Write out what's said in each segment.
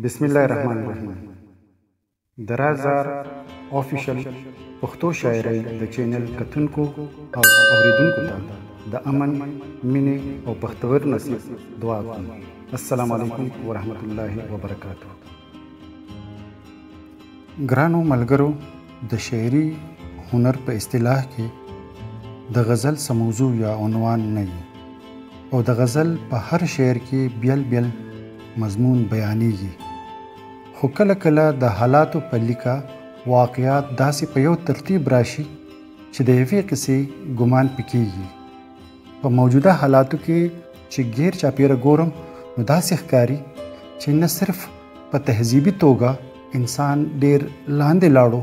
बिस्मिल्लाहिर्रहमानिर्रहीम। दराजार ऑफिशियल پښتو شاعرۍ د چینل کتونکو او اوریدونکو ته د امن مینې او بختور نصیب دعا کوم. السلام علیکم ورحمت الله وبرکاتہ. ګرانو ملګرو، د شاعري هنر په اصطلاح کې د غزل څه موضوع یا عنوان نه وي او د غزل په هر شعر کې بیل بیل مضمون بیانېږي، خو کله کله د حالاتو په لیکه واقعات داسې په یو ترتیب راشي چې د یوې قصې ګمان پکېږي. په موجوده حالاتو کې چې غیر چاپیره ګورم نو داسې ښکاري چې نه صرف په تهذیبي توګه انسان ډیر لاندې لاړو،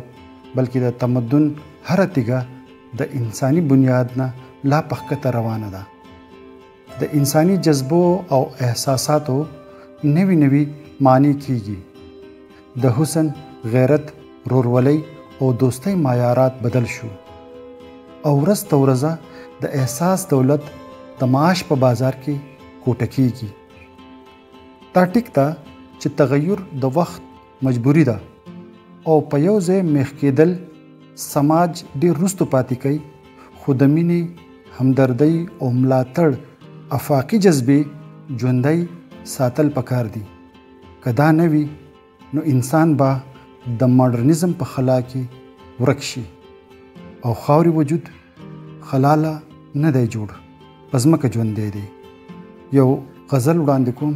بلکې د تمدن هره تیږه د انساني بنیاد نه لا پخکته روانه ده. د انساني جذبو او احساساتو نوي نوي معنی کیږي. د حسن، غیرت، رورولۍ او دوستۍ معیارات بدل شو او ورځ ته ورځه د احساس دولت د معاش په بازار کې کوټه کیږي. دا ټیک ده چې تغیر د وخت مجبوری ده او په یو ځای میخ کېدل سماج ډېر وروستو پاتې کوي، خو د مینې، همدردۍ او ملاتړ افاقي جذبې ژوندۍ ساتل پکار دي. که دا نه وي نو انسان به د ماډرنیزم په خلا کې ورک شي او خاوري وجود خلاله نه دی جوړ، په ځمکه ژوندی دی. یو غزل وړاندې کوم.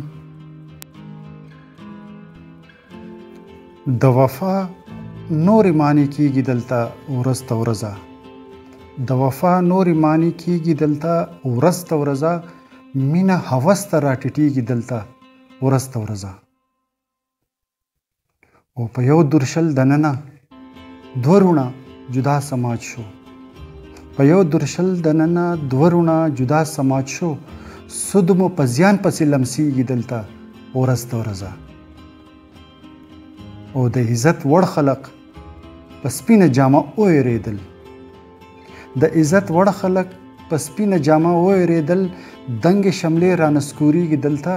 د وفا نورې معنی کیږي دلته ورځ ته ورځه، د وفا نورې معنی کیږي دلته ورځ ته ورځه، مینه هوس ته راټیټیږي دلته ورځ ته ورځه. او په یو درشل دننه دوه رونه جدا سماج شو، په یو درشل دننه دوه رونه جدا سماج شو، سود مو په زیان پسې لمسیږي دلته ورځ ته ورځه. او د عزت وړ خلق په سپینه جامه وېرېدل، د عزت وړ خلق په سپینه جامه وېرېدل، دنګ شملې رانسکوريږي دلته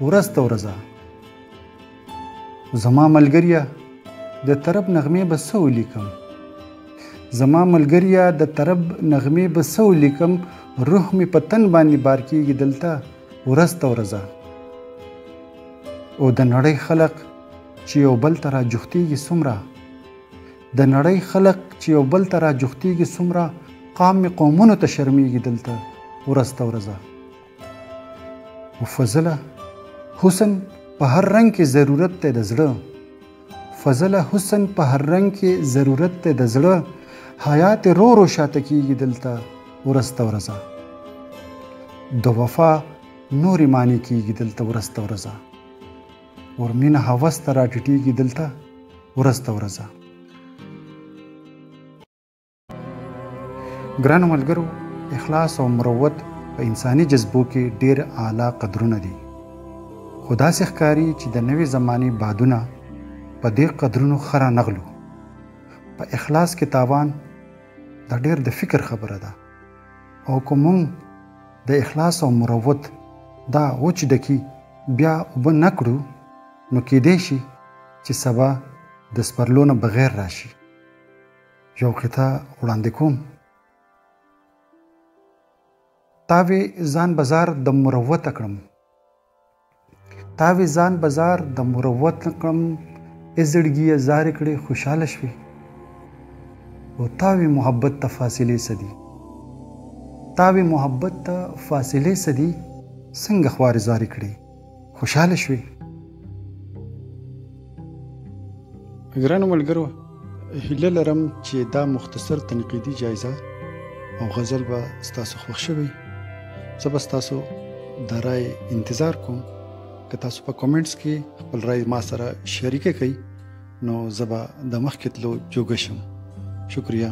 ورځ ته ورځه. زما ملګریا د طرب نغمې به څه ولیکم، زما ملګریا د طرب نغمې به څه ولیکم، روح مې په تن باندې بار کېږي دلته ورځ ته ورځه. او د نړۍ خلق چې یو بل ته راجوختېږي څومره، د نړۍ خلق چې یو بل ته راجوختېږي څومره، قام مې قومونو ته شرمېږي دلته ورځ ته ورځه. او فضله حسن په هر رنګ کې ضرورت دی د زړه، فضله حسن په هر رنګ کې ضرورت دی د زړه، حیات رو رو شاته کېږي دلته ورځ ته ورځه. د وفا نورې معنی کېږي دلته ورځ ته ورځه، اور مینه هوس ته راټیټېږي دلته ورځ ته ورځه. ګرانو ملګرو، اخلاص او مروت په انساني جذبو کې ډېر اعلی قدرونه دي، خو داسې ښکاري چې د نوې زمانې بادونه په دې قدرونو خره نغلو. په اخلاص کې تاوان دا ډېر د فکر خبره ده، او که موږ د اخلاص او مروت دا وچ ډکي بیا اوبه نه کړو نو کیدای شي چې سبا د سپرلو نه بغیر راشي. یو قطعه وړاندې کوم. تاوې ځان بازار د مروت کړم، تاوې ځان بازار د مروت کړم، ازړګي زارې کړې خوشاله شوې، او تاوې محبت ته فاصلې سدي، تاوې محبت ته فاصلې سدي، څنګه خوارې زارې کړې خوشاله شوې. ګرانو ملګرو، هیله لرم چې دا مختصر تنقیدي جایزه او غزل به ستاسو خوښ شوی. زه به ستاسو د رای انتظار کوم. که تاسو په کامنټس کې خپل رای ما سره شریکه کړئ نو زه به د مخکې تلو جوګه شم. شکریه.